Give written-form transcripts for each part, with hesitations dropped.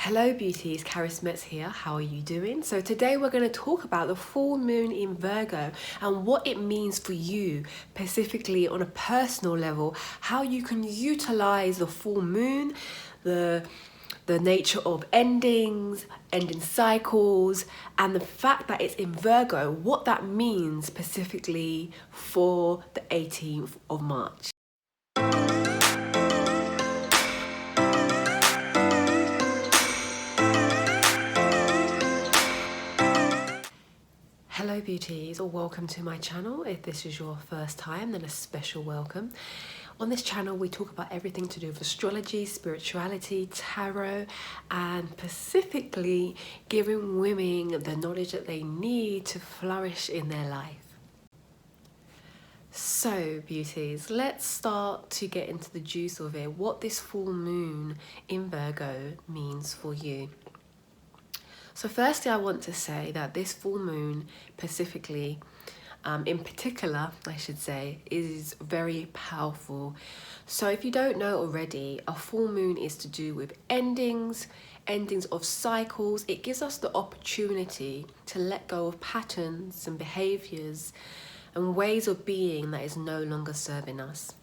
Hello beauties, Karis Metz here. How are you doing? So today we're going to talk about the full moon in Virgo and what it means for you, specifically on a personal level, how you can utilize the full moon, the nature of endings, ending cycles, and the fact that it's in Virgo, what that means specifically for the 18th of March. Hello beauties, or welcome to my channel. If this is your first time, then a special welcome. On this channel we talk about everything to do with astrology, spirituality, tarot, and specifically giving women the knowledge that they need to flourish in their life. So beauties, let's start to get into the juice of it, what this full moon in Virgo means for you. So firstly, I want to say that this full moon specifically, in particular, I should say, is very powerful. So if you don't know already, a full moon is to do with endings of cycles. It gives us the opportunity to let go of patterns and behaviors and ways of being that is no longer serving us.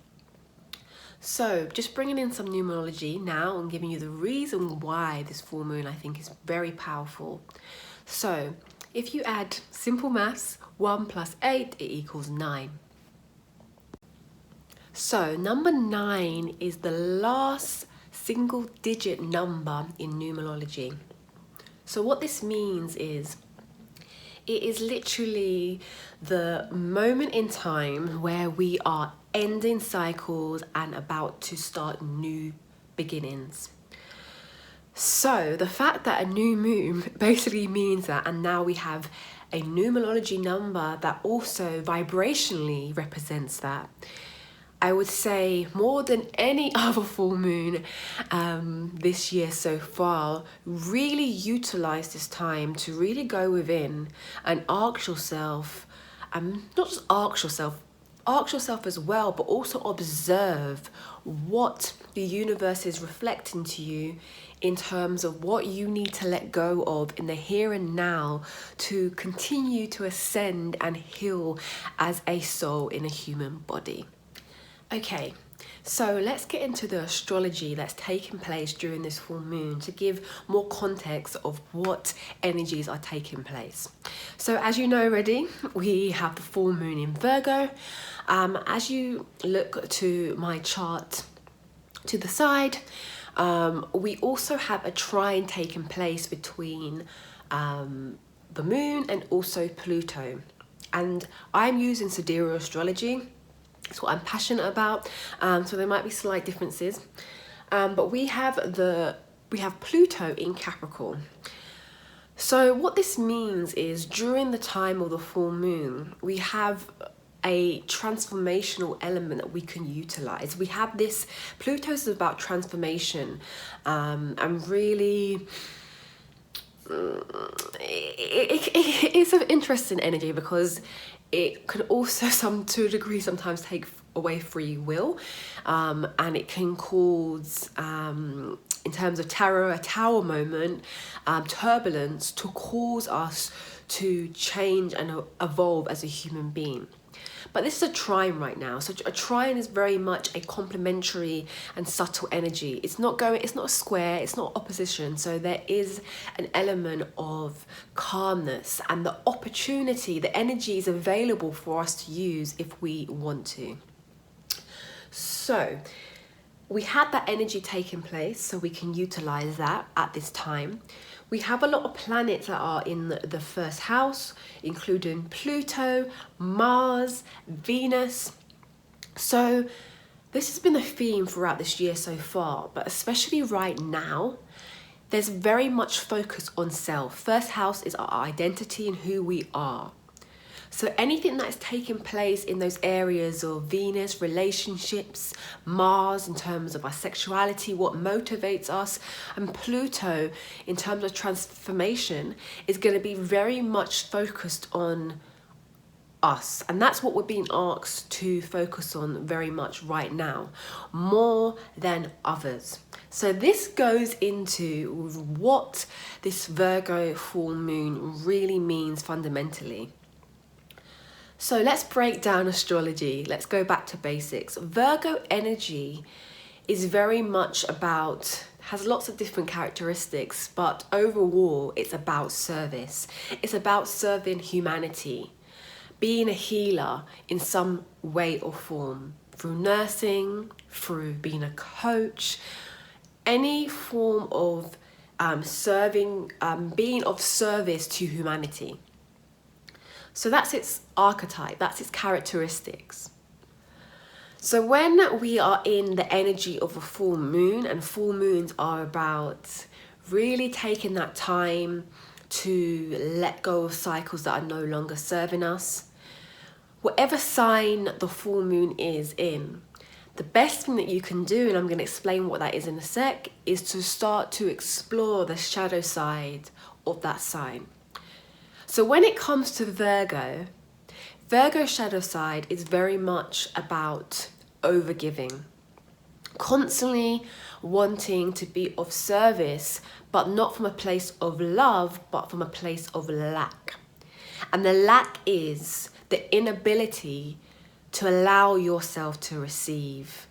So just bringing in some numerology now and giving you the reason why this full moon I think is very powerful. So if you add simple maths, 1 plus 8, it equals 9. So number 9 is the last single digit number in numerology. So what this means is it is literally the moment in time where we are ending cycles and about to start new beginnings. So the fact that a new moon basically means that, and now we have a numerology number that also vibrationally represents that. I would say more than any other full moon this year so far, really utilize this time to really go within and ask yourself, not just ask yourself as well, but also observe what the universe is reflecting to you in terms of what you need to let go of in the here and now to continue to ascend and heal as a soul in a human body. Okay, so let's get into the astrology that's taking place during this full moon to give more context of what energies are taking place. So as you know already, we have the full moon in Virgo. As you look to my chart to the side, we also have a trine taking place between the moon and also Pluto. And I'm using sidereal astrology. It's what I'm passionate about, so there might be slight differences, but we have Pluto in Capricorn. So what this means is during the time of the full moon, we have a transformational element that we can utilize. We have this, Pluto is about transformation, and really it is an interesting energy because it can also to a degree sometimes take away free will, and it can cause, in terms of tarot, a tower moment, turbulence to cause us to change and evolve as a human being. But this is a trine right now. So a trine is very much a complementary and subtle energy. It's not a square, it's not opposition. So there is an element of calmness and the opportunity, the energy is available for us to use if we want to. So we had that energy taking place, so we can utilize that at this time. We have a lot of planets that are in the first house, including Pluto, Mars, Venus. So this has been the theme throughout this year so far, but especially right now, there's very much focus on self. First house is our identity and who we are. So anything that's taking place in those areas of Venus, relationships, Mars in terms of our sexuality, what motivates us, and Pluto in terms of transformation is going to be very much focused on us. And that's what we're being asked to focus on very much right now, more than others. So this goes into what this Virgo full moon really means fundamentally. So let's break down astrology. Let's go back to basics. Virgo energy is very much about, has lots of different characteristics, but overall it's about service. It's about serving humanity, being a healer in some way or form, through nursing, through being a coach, any form of serving, being of service to humanity. So that's its archetype, that's its characteristics. So when we are in the energy of a full moon, and full moons are about really taking that time to let go of cycles that are no longer serving us, whatever sign the full moon is in, the best thing that you can do, and I'm going to explain what that is in a sec, is to start to explore the shadow side of that sign. So when it comes to Virgo, Virgo's shadow side is very much about overgiving, constantly wanting to be of service, but not from a place of love, but from a place of lack. And the lack is the inability to allow yourself to receive.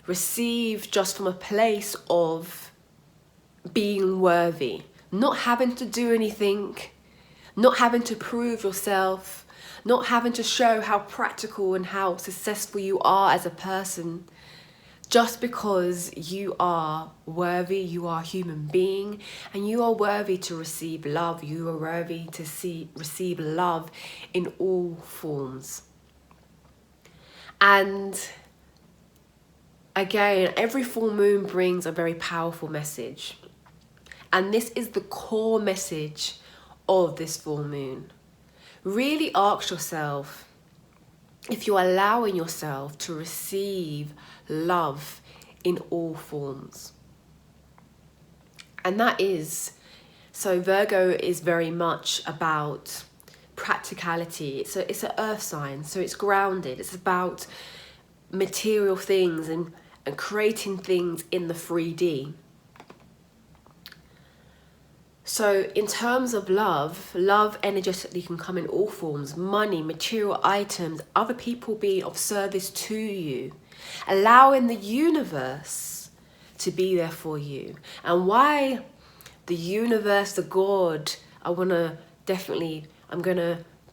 Receive just from a place of being worthy, not having to do anything, not having to prove yourself, not having to show how practical and how successful you are as a person, just because you are worthy, you are a human being, and you are worthy to receive love. You are worthy to receive love in all forms. And again, every full moon brings a very powerful message. And this is the core message of this full moon. Really ask yourself if you're allowing yourself to receive love in all forms. And that is, so Virgo is very much about practicality. It's an earth sign, so it's grounded. It's about material things and creating things in the 3D. So in terms of love energetically can come in all forms: money, material items, other people being of service to you, allowing the universe to be there for you. And why the universe, the God, I'm going to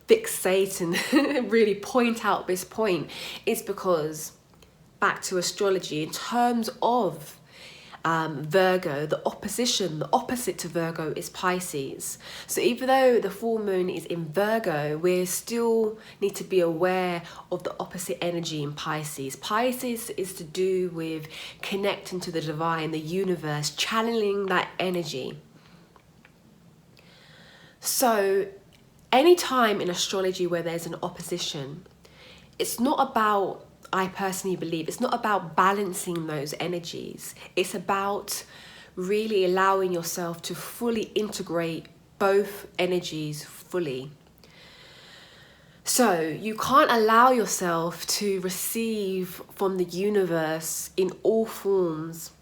fixate and really point out this point, is because, back to astrology, in terms of Virgo, the opposite to Virgo is Pisces. So even though the full moon is in Virgo, we still need to be aware of the opposite energy in Pisces. Pisces is to do with connecting to the divine, the universe, channeling that energy. So anytime in astrology where there's an opposition, it's not about, I personally believe, it's not about balancing those energies. It's about really allowing yourself to fully integrate both energies fully. So you can't allow yourself to receive from the universe in all forms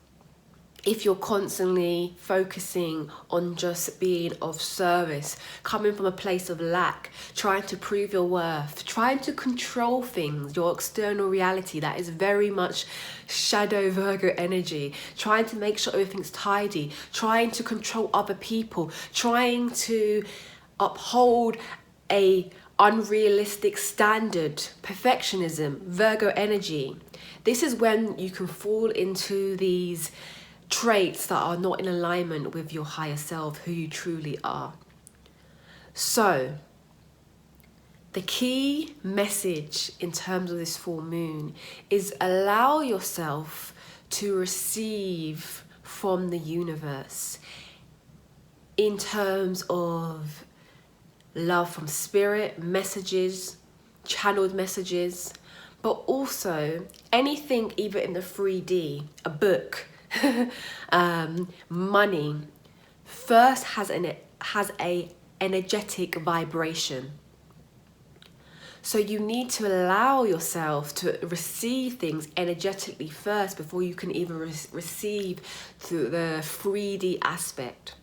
if you're constantly focusing on just being of service, coming from a place of lack, trying to prove your worth, trying to control things, your external reality. That is very much shadow Virgo energy, trying to make sure everything's tidy, trying to control other people, trying to uphold a unrealistic standard, perfectionism, Virgo energy. This is when you can fall into these traits that are not in alignment with your higher self, who you truly are. So the key message in terms of this full moon is allow yourself to receive from the universe in terms of love from spirit, messages, channeled messages, but also anything either in the 3D, a book, money, first has a energetic vibration. So you need to allow yourself to receive things energetically first before you can even receive through the 3D aspect.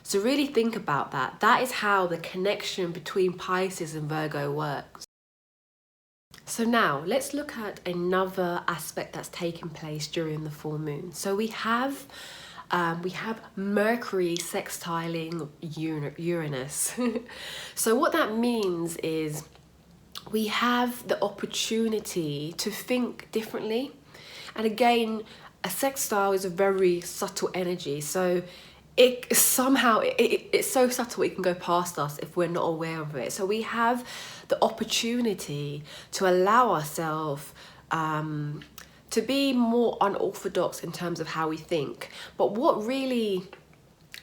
So really think about that. That is how the connection between Pisces and Virgo works. So now let's look at another aspect that's taken place during the full moon. So we have Mercury sextiling Uranus. So what that means is we have the opportunity to think differently. And again, a sextile is a very subtle energy. So it's so subtle it can go past us if we're not aware of it. So we have the opportunity to allow ourselves to be more unorthodox in terms of how we think. But what really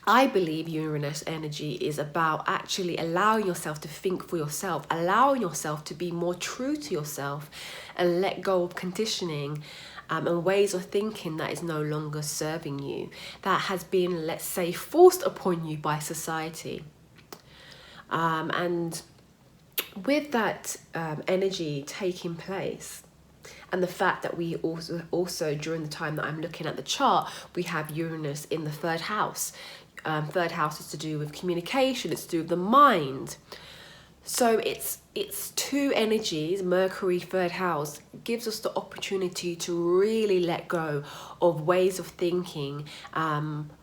I believe Uranus energy is about actually allowing yourself to think for yourself, allowing yourself to be more true to yourself and let go of conditioning and ways of thinking that is no longer serving you, that has been, let's say, forced upon you by society. And with that energy taking place, and the fact that we also during the time that I'm looking at the chart, we have Uranus in the third house. Third house is to do with communication, it's to do with the mind. So it's two energies. Mercury, third house, gives us the opportunity to really let go of ways of thinking,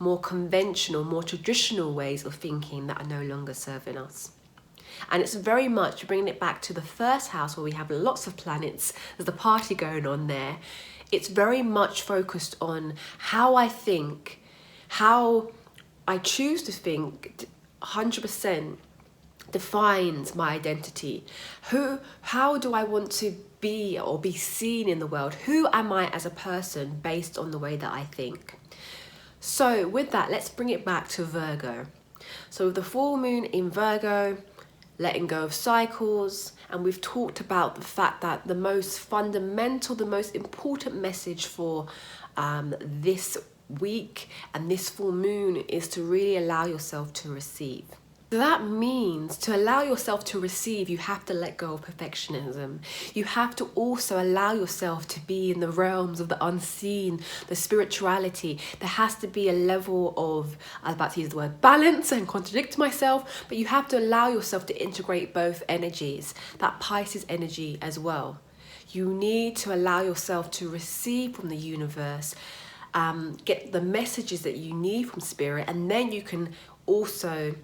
more conventional, more traditional ways of thinking that are no longer serving us. And it's very much bringing it back to the first house where we have lots of planets. There's the party going on there. It's very much focused on how I think, how I choose to think 100% defines my identity. How do I want to be or be seen in the world? Who am I as a person based on the way that I think? So with that, let's bring it back to Virgo. So with the full moon in Virgo, letting go of cycles, and we've talked about the fact that the most fundamental, the most important message for this week and this full moon is to really allow yourself to receive. So that means to allow yourself to receive, you have to let go of perfectionism. You have to also allow yourself to be in the realms of the unseen, the spirituality. There has to be a level of, I was about to use the word balance and contradict myself, but you have to allow yourself to integrate both energies, that Pisces energy as well. You need to allow yourself to receive from the universe, get the messages that you need from spirit, and then you can also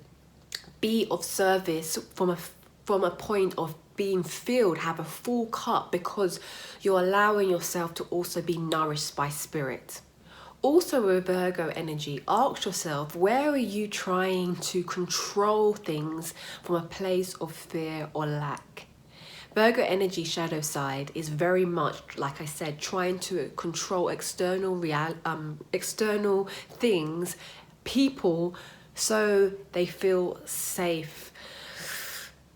be of service from a point of being filled, have a full cup, because you're allowing yourself to also be nourished by spirit. Also with Virgo energy, ask yourself, where are you trying to control things from a place of fear or lack? Virgo energy shadow side is very much, like I said, trying to control external things, people, so they feel safe.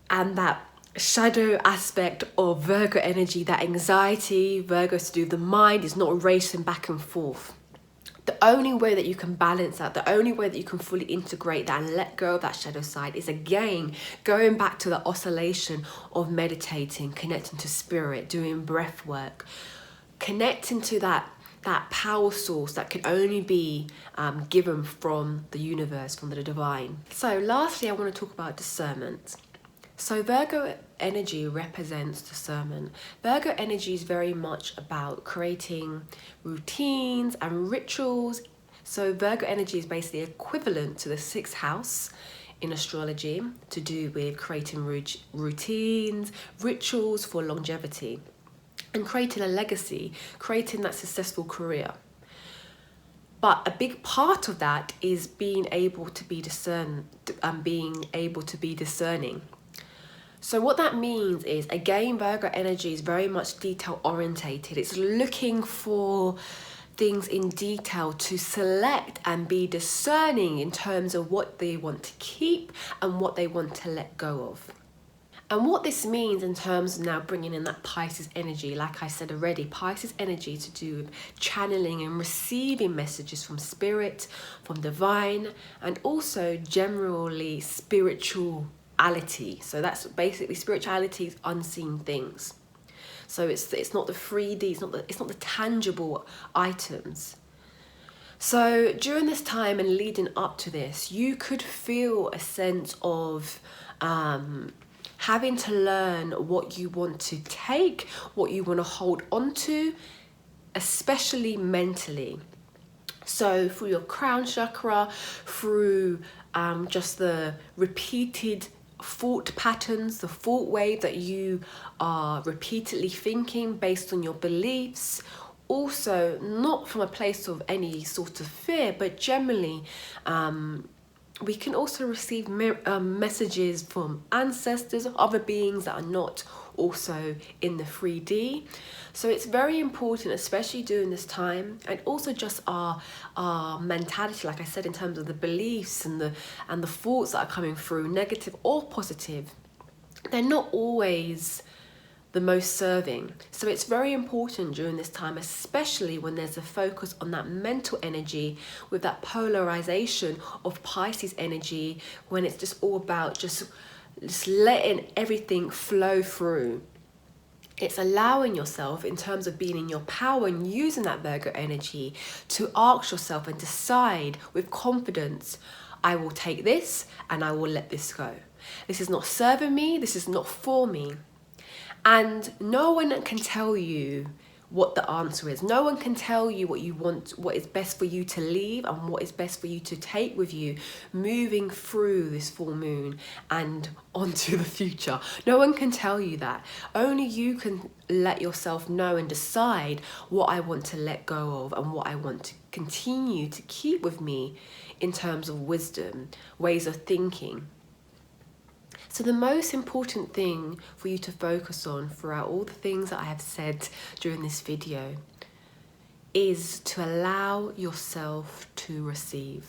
And that shadow aspect of Virgo energy, that anxiety, Virgo's to do with the mind, is not racing back and forth. The only way that you can balance that, the only way that you can fully integrate that and let go of that shadow side is, again, going back to the oscillation of meditating, connecting to spirit, doing breath work, connecting to that power source that can only be given from the universe, from the divine. So lastly, I want to talk about discernment. So Virgo energy represents discernment. Virgo energy is very much about creating routines and rituals. So Virgo energy is basically equivalent to the 6th house in astrology, to do with creating routines, rituals for longevity, and creating a legacy, creating that successful career. But a big part of that is being able to be discerning. So what that means is, again, Virgo energy is very much detail orientated. It's looking for things in detail to select and be discerning in terms of what they want to keep and what they want to let go of. And what this means in terms of now bringing in that Pisces energy, like I said already, Pisces energy to do with channeling and receiving messages from spirit, from divine, and also generally spiritual spirituality. So that's basically spirituality is unseen things. So it's not the 3D, it's not the tangible items. So during this time and leading up to this, you could feel a sense of having to learn what you want to take, what you want to hold on to, especially mentally. So through your crown chakra, through just the repeated thought patterns, the thought wave that you are repeatedly thinking based on your beliefs. Also, not from a place of any sort of fear, but generally, we can also receive messages from ancestors, other beings that are not also in the 3D. So it's very important, especially during this time, and also just our mentality, like I said, in terms of the beliefs and the thoughts that are coming through, negative or positive. They're not always the most serving. So it's very important during this time, especially when there's a focus on that mental energy with that polarization of Pisces energy, when it's just all about just letting everything flow through. It's allowing yourself, in terms of being in your power and using that Virgo energy, to ask yourself and decide with confidence, I will take this and I will let this go. This is not serving me, this is not for me. And no one can tell you what the answer is. No one can tell you what you want, what is best for you to leave and what is best for you to take with you moving through this full moon and onto the future. No one can tell you that. Only you can let yourself know and decide what I want to let go of and what I want to continue to keep with me in terms of wisdom, ways of thinking. So the most important thing for you to focus on throughout all the things that I have said during this video is to allow yourself to receive.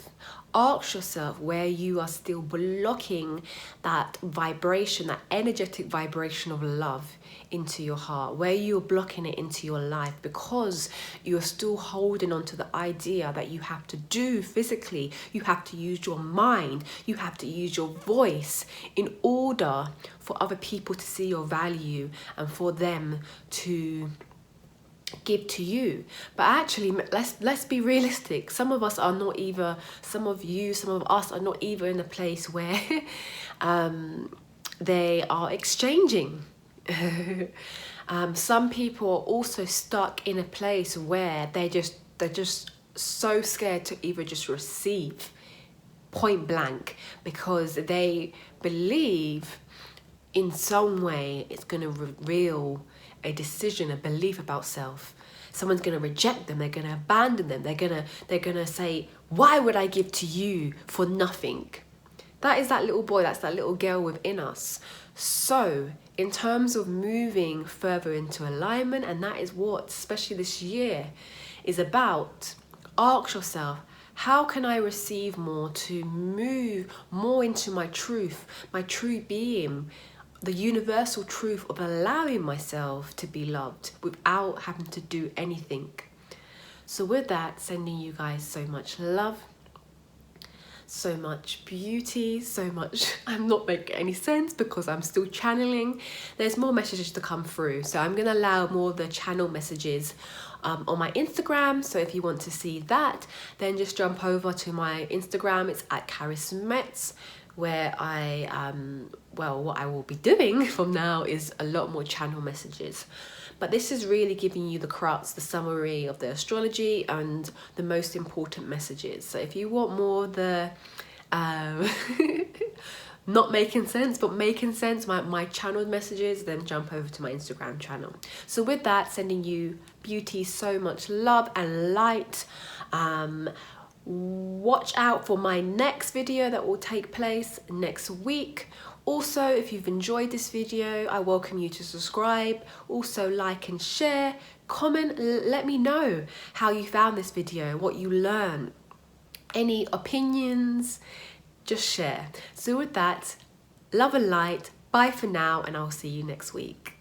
Ask yourself where you are still blocking that vibration, that energetic vibration of love into your heart, where you're blocking it into your life because you're still holding on to the idea that you have to do physically, you have to use your mind, you have to use your voice in order for other people to see your value and for them to give to you. But actually, let's be realistic. Some of us are not either, some of us are not either in a place where they are exchanging. Some people are also stuck in a place where they're just so scared to either just receive point blank because they believe in some way it's going to reveal a decision, a belief about self. Someone's going to reject them, they're going to abandon them, they're going to say, why would I give to you for nothing? That is that little boy, that's that little girl within us. So in terms of moving further into alignment, and that is what especially this year is about, ask yourself, how can I receive more to move more into my truth, my true being, the universal truth of allowing myself to be loved without having to do anything. So with that, sending you guys so much love, so much beauty, so much, I'm not making any sense because I'm still channeling. There's more messages to come through, so I'm going to allow more of the channel messages on my Instagram. So if you want to see that, then just jump over to my Instagram. It's at Karis Metz, where what I will be doing from now is a lot more channel messages. But this is really giving you the crux, the summary of the astrology and the most important messages. So if you want more of the not making sense, but making sense, my channel messages, then jump over to my Instagram channel. So with that, sending you beauty, so much love and light. Watch out for my next video that will take place next week. Also, if you've enjoyed this video, I welcome you to subscribe, also like and share, comment, let me know how you found this video, what you learned, any opinions, just share. So with that, love and light, bye for now, and I'll see you next week.